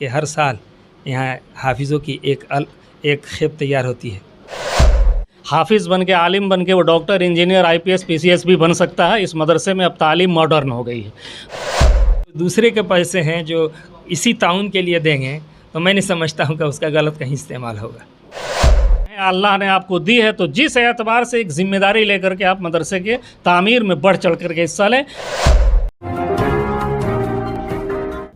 करके हर साल यहाँ हाफिज़ों की एक खेप तैयार होती है। हाफिज़ बन के, आलिम बन के वो डॉक्टर, इंजीनियर, IPS, PCS भी बन सकता है। इस मदरसे में अब तालीम मॉडर्न हो गई है। दूसरे के पैसे हैं जो इसी ताउन के लिए देंगे, तो मैं नहीं समझता हूँ कि उसका गलत कहीं इस्तेमाल होगा। अल्लाह ने आपको दी है, तो जिस एतबार से एक जिम्मेदारी लेकर के आप मदरसे के तामीर में बढ़ चढ़ करके हिस्सा लें।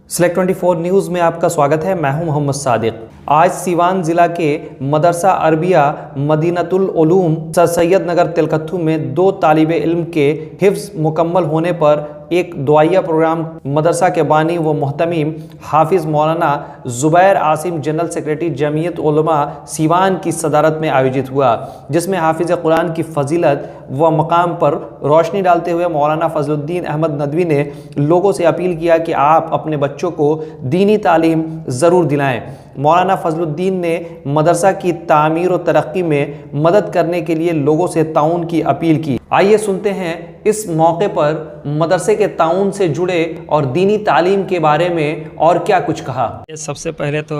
सिलेक्ट 24 न्यूज़ में आपका स्वागत है। मैं हूं मोहम्मद सादिक। आज सीवान ज़िला के मदरसा अरबिया मदीनतुल उलूम सर सैयद नगर तिलकत्थू में 2 तालिबे इल्म के हिफ्ज़ मुकम्मल होने पर एक दुआया प्रोग्राम मदरसा के बानी व मोहतमीम हाफिज़ मौलाना ज़ुबैर आसिम जनरल सेक्रेटरी जमीयत उलमा सीवान की सदारत में आयोजित हुआ, जिसमें हाफिज़ कुरान की फजीलत व मकाम पर रोशनी डालते हुए मौलाना फजलुद्दीन अहमद नदवी ने लोगों से अपील किया कि आप अपने बच्चों को दीनी तालीम ज़रूर दिलाएं। मौलाना फजलुद्दीन ने मदरसा की तामीर और तरक्की में मदद करने के लिए लोगों से ताउन की अपील की। आइए सुनते हैं इस मौके पर मदरसे के ताउन से जुड़े और दीनी तालीम के बारे में और क्या कुछ कहा। सबसे पहले तो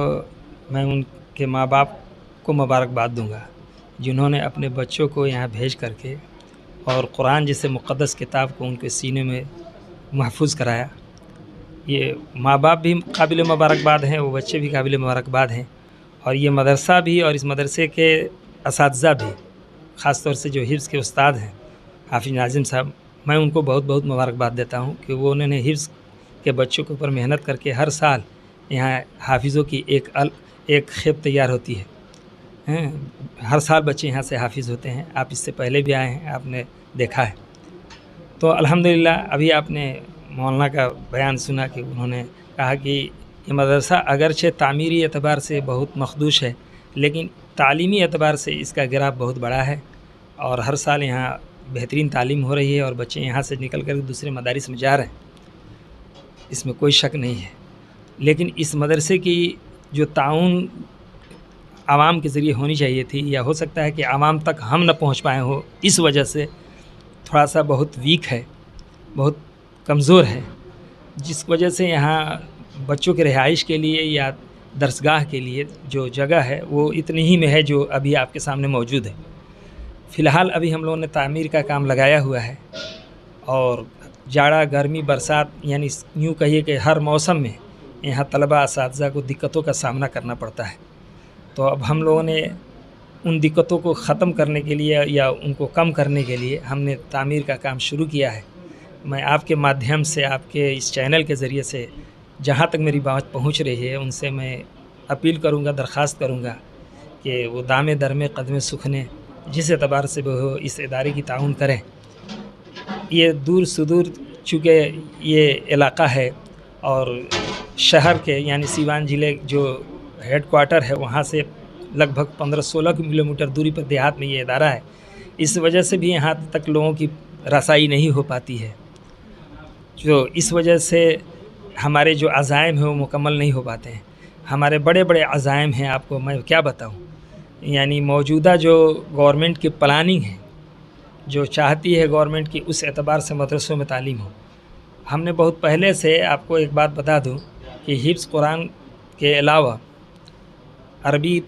मैं उनके माँ बाप को मुबारकबाद दूंगा जिन्होंने अपने बच्चों को यहाँ भेज करके और कुरान जैसे मुक़द्दस किताब को उनके सीने में महफूज कराया। ये माँ बाप भी काबिल मुबारकबाद हैं, वो बच्चे भी काबिल मुबारकबाद हैं, और ये मदरसा भी और इस मदरसे के असातिज़ा भी, ख़ास तौर से जो हिफ्ज़ के उस्ताद हैं हाफिज़ नाज़िम साहब, मैं उनको बहुत बहुत मुबारकबाद देता हूँ कि वो उन्होंने हिफ्ज़ के बच्चों के ऊपर मेहनत करके हर साल यहाँ हाफिज़ों की एक खेप तैयार होती है। हर साल बच्चे यहाँ से हाफिज़ होते हैं। आप इससे पहले भी आए हैं, आपने देखा है। तो अल्हम्दुलिल्लाह अभी आपने मौलाना का बयान सुना कि उन्होंने कहा कि ये मदरसा अगरचे तामीरी एतबार से बहुत मखदूश है, लेकिन तालीमी एतबार से इसका गिराव बहुत बड़ा है और हर साल यहाँ बेहतरीन तालीम हो रही है और बच्चे यहाँ से निकल कर दूसरे मदारिस में जा रहे हैं, इसमें कोई शक नहीं है। लेकिन इस मदरसे की जो ताउन आवाम के ज़रिए होनी चाहिए थी, या हो सकता है कि आवाम तक हम न पहुँच पाए हो, इस वजह से थोड़ा सा बहुत वीक है, बहुत कमज़ोर है, जिस वजह से यहाँ बच्चों के रिहाइश के लिए या दरसगाह के लिए जो जगह है वो इतनी ही में है जो अभी आपके सामने मौजूद है। फ़िलहाल अभी हम लोगों ने तामीर का काम लगाया हुआ है और जाड़ा, गर्मी, बरसात, यानी यूँ कहिए कि हर मौसम में यहाँ तलबा असातिज़ा को दिक्कतों का सामना करना पड़ता है। तो अब हम लोगों ने उन दिक्कतों को ख़त्म करने के लिए या उनको कम करने के लिए हमने तामीर का काम शुरू किया है। मैं आपके माध्यम से, आपके इस चैनल के ज़रिए से जहाँ तक मेरी बात पहुँच रही है उनसे मैं अपील करूँगा, दरख्वास्त करूँगा कि वो दामे दरमे कदमे सुखने जिस एतबार से वो इस इदारे की ताउन करें। ये दूर सुदूर चूँकि ये इलाक़ा है और शहर के यानी सीवान ज़िले जो हेड क्वार्टर है वहाँ से लगभग 15-16 किलोमीटर दूरी पर देहात में ये इदारा है, इस वजह से भी यहाँ तक लोगों की रसाई नहीं हो पाती है, जो इस वजह से हमारे जो अज़ाइम हैं वो मुकम्मल नहीं हो पाते हैं। हमारे बड़े बड़े अज़ाइम हैं, आपको मैं क्या बताऊं, यानी मौजूदा जो गवर्नमेंट की प्लानिंग है, जो चाहती है गवर्नमेंट की उस एतबार से मदरसों में तालीम हो। हमने बहुत पहले से, आपको एक बात बता दूं कि हिफ्ज़ कुरान के अलावा, अरबी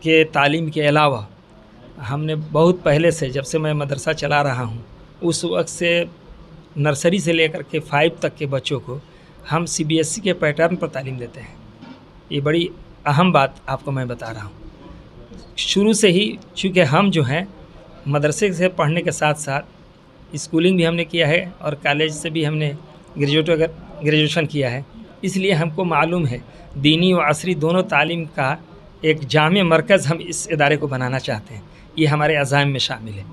के तालीम के अलावा, हमने बहुत पहले से, जब से मैं मदरसा चला रहा हूँ उस वक्त से नर्सरी से लेकर के 5 तक के बच्चों को हम CBSE के पैटर्न पर तालीम देते हैं। ये बड़ी अहम बात आपको मैं बता रहा हूँ। शुरू से ही, चूँकि हम जो हैं मदरसे से पढ़ने के साथ साथ स्कूलिंग भी हमने किया है और कॉलेज से भी हमने ग्रेजुएशन किया है, इसलिए हमको मालूम है दीनी व असरी दोनों तालीम का एक जामे मरकज़ हम इस इदारे को बनाना चाहते हैं। ये हमारे अज़ाइम में शामिल है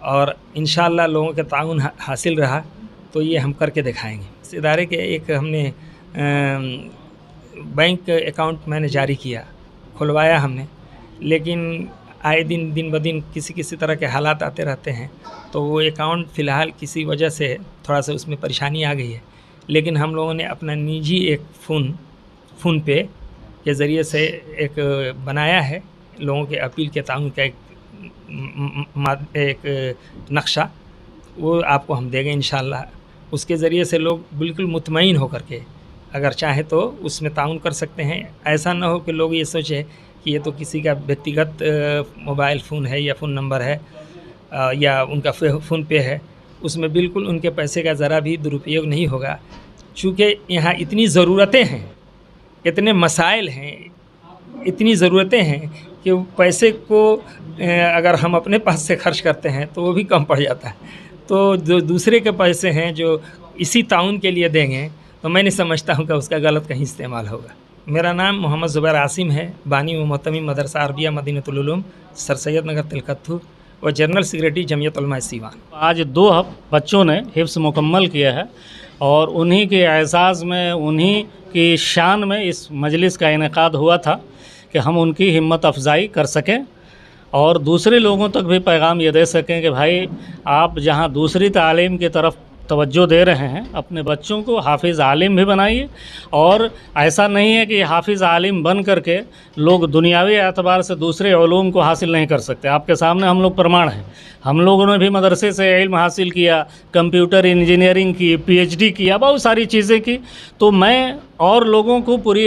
और इंशाअल्लाह लोगों के ताउन हासिल रहा तो ये हम करके दिखाएंगे। इस इदारे के एक हमने बैंक अकाउंट मैंने जारी किया, खुलवाया हमने, लेकिन आए दिन दिन ब दिन किसी तरह के हालात आते रहते हैं, तो वो अकाउंट फ़िलहाल किसी वजह से थोड़ा सा उसमें परेशानी आ गई है। लेकिन हम लोगों ने अपना निजी एक फ़ोन पे के ज़रिए से एक बनाया है, लोगों के अपील के ताउन का एक नक्शा, वो आपको हम देंगे इंशाअल्लाह। उसके ज़रिए से लोग बिल्कुल मुतमईन होकर के अगर चाहे तो उसमें ताउन कर सकते हैं। ऐसा ना हो कि लोग ये सोचें कि ये तो किसी का व्यक्तिगत मोबाइल फ़ोन है या फ़ोन नंबर है या उनका फ़ोन पे है, उसमें बिल्कुल उनके पैसे का ज़रा भी दुरुपयोग नहीं होगा। चूँकि यहाँ इतनी ज़रूरतें हैं, इतने मसाइल हैं, इतनी ज़रूरतें हैं कि पैसे को अगर हम अपने पास से खर्च करते हैं तो वो भी कम पड़ जाता है। तो जो दूसरे के पैसे हैं जो इसी ताउन के लिए देंगे, तो मैं नहीं समझता हूँ कि उसका गलत कहीं इस्तेमाल होगा। मेरा नाम मोहम्मद ज़ुबैर आसिम है, बानी व मोहतमी मदरसा अरबिया मदीनतुल उलूम, सर सैयद नगर तिलकत्थू और जनरल सेक्रेटरी जमियत उलमा सीवान। आज 2 बच्चों ने हिफ्ज़ मुकम्मल किया है और उन्हीं के एज़ाज़ में, उन्हीं की शान में इस मजलिस का इनेकाद हुआ था कि हम उनकी हिम्मत अफजाई कर सकें और दूसरे लोगों तक भी पैगाम ये दे सकें कि भाई आप जहाँ दूसरी तालीम की तरफ तवज्जो दे रहे हैं, अपने बच्चों को हाफिज़ आलिम भी बनाइए। और ऐसा नहीं है कि हाफिज़ आलिम बन करके लोग दुनियावी एतबार से दूसरे उलूम को हासिल नहीं कर सकते। आपके सामने हम लोग प्रमाण हैं। हम लोगों ने भी मदरसे से इल्म हासिल किया, कंप्यूटर इंजीनियरिंग की, पीएचडी किया, बहुत सारी चीज़ें की। तो मैं और लोगों को, पूरी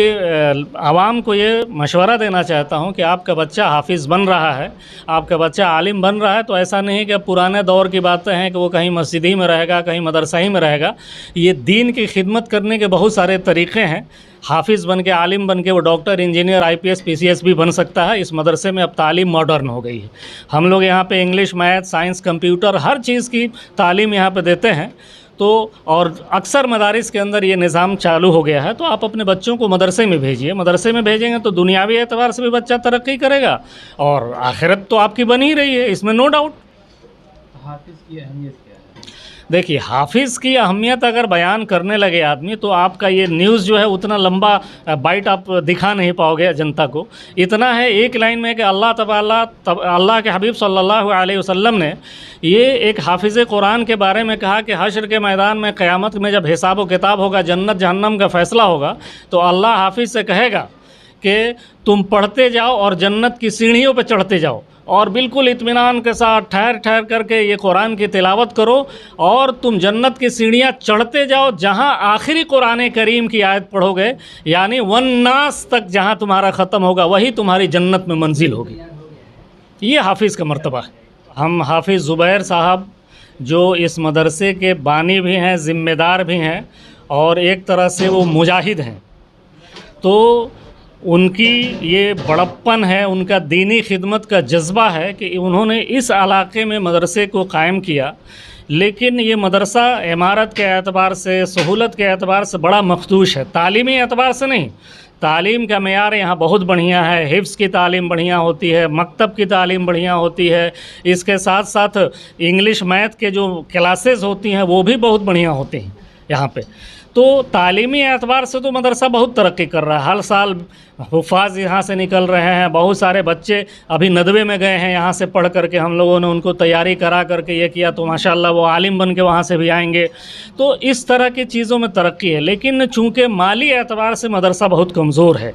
आवाम को ये मशवरा देना चाहता हूँ कि आपका बच्चा हाफिज़ बन रहा है, आपका बच्चा आलिम बन रहा है, तो ऐसा नहीं कि अब पुराने दौर की बातें हैं कि वो कहीं मस्जिद ही में रहेगा, कहीं मदरसा ही में रहेगा। ये दीन की खिदमत करने के बहुत सारे तरीक़े हैं। हाफिज़ बन के, आलिम बन के वो डॉक्टर, इंजीनियर, आईपीएस, पीसीएस भी बन सकता है। इस मदरसे में अब तालीम मॉडर्न हो गई है। हम लोग यहाँ पे इंग्लिश, मैथ, साइंस, कंप्यूटर, हर चीज़ की तालीम यहाँ पे देते हैं। तो और अक्सर मदारिस के अंदर ये निज़ाम चालू हो गया है। तो आप अपने बच्चों को मदरसे में भेजिए। मदरसे में भेजेंगे तो दुनियावी एतबार से भी बच्चा तरक्की करेगा और आखिरत तो आपकी बन ही रही है, इसमें नो डाउट। हाफिज़ की अहमियत क्या है? देखिए, हाफिज़ की अहमियत अगर बयान करने लगे आदमी तो आपका ये न्यूज़ जो है उतना लंबा बाइट आप दिखा नहीं पाओगे जनता को। इतना है एक लाइन में कि अल्लाह के हबीब सल्लल्लाहु अलैहि वसल्लम ने ये एक हाफिज़ कुरान के बारे में कहा कि हश्र के मैदान में, क़यामत में जब हिसाब व किताब होगा, जन्नत जहन्नम का फ़ैसला होगा, तो अल्लाह हाफिज़ से कहेगा कि तुम पढ़ते जाओ और जन्नत की सीढ़ियों पर चढ़ते जाओ और बिल्कुल इत्मीनान के साथ ठहर ठहर करके ये कुरान की तिलावत करो और तुम जन्नत की सीढ़ियाँ चढ़ते जाओ। जहाँ आखिरी कुरान करीम की आयत पढ़ोगे, यानी वन्नास तक जहाँ तुम्हारा ख़त्म होगा, वही तुम्हारी जन्नत में मंजिल होगी। ये हाफिज़ का मर्तबा है। हम हाफिज़ ज़ुबैर साहब जो इस मदरसे के बानी भी हैं, ज़िम्मेदार भी हैं और एक तरह से वो मुजाहिद हैं, तो उनकी ये बड़प्पन है, उनका दीनी खिदमत का जज्बा है कि उन्होंने इस इलाके में मदरसे को कायम किया। लेकिन ये मदरसा इमारत के एतबार से, सहूलत के एतबार से बड़ा मखदूश है, तालीमी एतबार से नहीं। तालीम का मेयार यहाँ बहुत बढ़िया है, हिफ्ज़ की तालीम बढ़िया होती है, मकतब की तालीम बढ़िया होती है, इसके साथ साथ इंग्लिश मैथ के जो क्लासेस होती हैं वो भी बहुत बढ़िया होती हैं यहाँ पे। तो तालीमी एतबार से तो मदरसा बहुत तरक्की कर रहा है। हर साल हुफ़ाज़ यहाँ से निकल रहे हैं, बहुत सारे बच्चे अभी नदवे में गए हैं यहाँ से पढ़ करके, हम लोगों ने उनको तैयारी करा करके ये किया, तो माशाल्लाह वो आलिम बन के वहाँ से भी आएंगे। तो इस तरह की चीज़ों में तरक्की है। लेकिन चूँकि माली एतबार से मदरसा बहुत कमज़ोर है,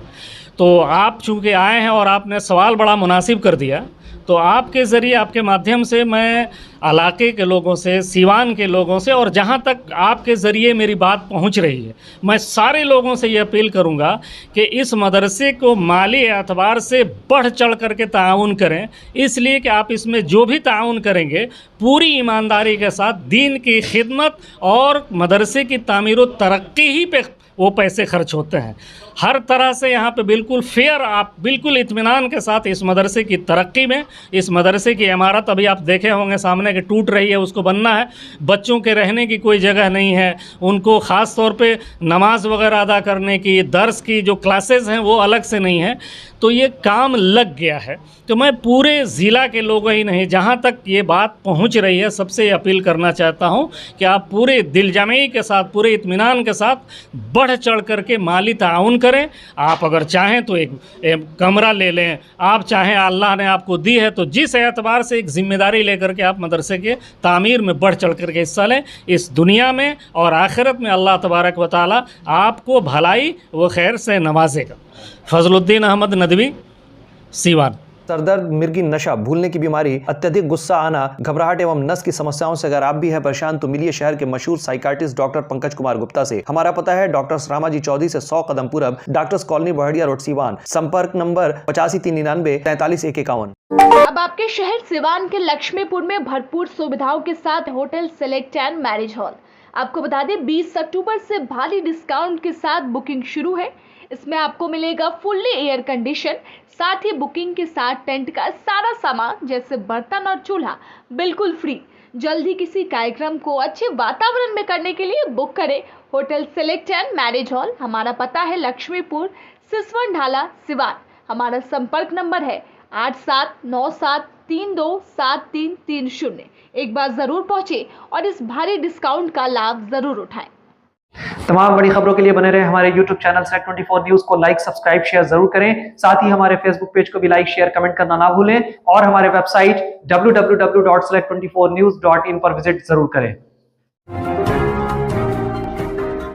तो आप चूँकि आए हैं और आपने सवाल बड़ा मुनासिब कर दिया, तो आपके ज़रिए, आपके माध्यम से मैं इलाके के लोगों से, सीवान के लोगों से, और जहाँ तक आपके ज़रिए मेरी बात पहुँच रही है, मैं सारे लोगों से ये अपील करूँगा कि इस मदरसे को माली एतबार से बढ़ चढ़ करके ताउन करें। इसलिए कि आप इसमें जो भी ताउन करेंगे पूरी ईमानदारी के साथ दीन की खिदमत और मदरसे की तामीर व तरक्की ही पे वो पैसे खर्च होते हैं। हर तरह से यहाँ पे बिल्कुल फेयर, आप बिल्कुल इत्मीनान के साथ इस मदरसे की तरक्की में, इस मदरसे की इमारत अभी आप देखे होंगे सामने कि टूट रही है, उसको बनना है। बच्चों के रहने की कोई जगह नहीं है, उनको ख़ास तौर पे नमाज वगैरह अदा करने की, दर्स की जो क्लासेस हैं वो अलग से नहीं है। तो ये काम लग गया है। तो मैं पूरे ज़िला के लोगों ही नहीं, जहाँ तक ये बात पहुँच रही है, सबसे अपील करना चाहता हूँ कि आप पूरे दिलजमई के साथ, पूरे इत्मीनान के साथ बढ़ चढ़ करके माली ताउन करें। आप अगर चाहें तो एक कमरा ले लें, आप चाहें, अल्लाह ने आपको दी है तो जिस एतबार से एक ज़िम्मेदारी लेकर के आप मदरसे के तामीर में बढ़ चढ़ करके हिस्सा लें। इस दुनिया में और आखिरत में अल्लाह तबारक व तआला आपको भलाई व खैर से नवाजेगा। फजलुद्दीन अहमद नदवी, सीवान। सरदर्द, मिर्गी, नशा, भूलने की बीमारी, अत्यधिक गुस्सा आना, घबराहट एवं नस की समस्याओं से अगर आप भी हैं परेशान तो मिलिए शहर के मशहूर साइकाट्रिस्ट डॉक्टर पंकज कुमार गुप्ता से। हमारा पता है डॉक्टर रामाजी चौधरी से 100 कदम पूरब, doctors colony, Bahadiya road, Siwan. संपर्क नंबर 85 399 43 151। अब आपके शहर सिवान के लक्ष्मीपुर में भरपूर सुविधाओं के साथ hotel select and marriage hall. आपको बता दें 20 अक्टूबर से भारी डिस्काउंट के साथ बुकिंग शुरू है। इसमें आपको मिलेगा फुल्ली एयर कंडीशन, साथ ही बुकिंग के साथ टेंट का सारा सामान जैसे बर्तन और चूल्हा बिल्कुल फ्री। जल्द ही किसी कार्यक्रम को अच्छे वातावरण में करने के लिए बुक करें hotel select and marriage hall. हमारा पता है लक्ष्मीपुर, सिसवन ढाला, सिवान। हमारा संपर्क नंबर है 8797327330। एक बार जरूर पहुंचे और इस भारी डिस्काउंट का लाभ जरूर उठाएं। तमाम बड़ी खबरों के लिए बने रहे हमारे YouTube चैनल Select24 न्यूज को लाइक, सब्सक्राइब, शेयर जरूर करें। साथ ही हमारे Facebook पेज को भी लाइक, शेयर, कमेंट करना ना भूलें और हमारे वेबसाइट www.select24news.in पर विजिट जरूर करें।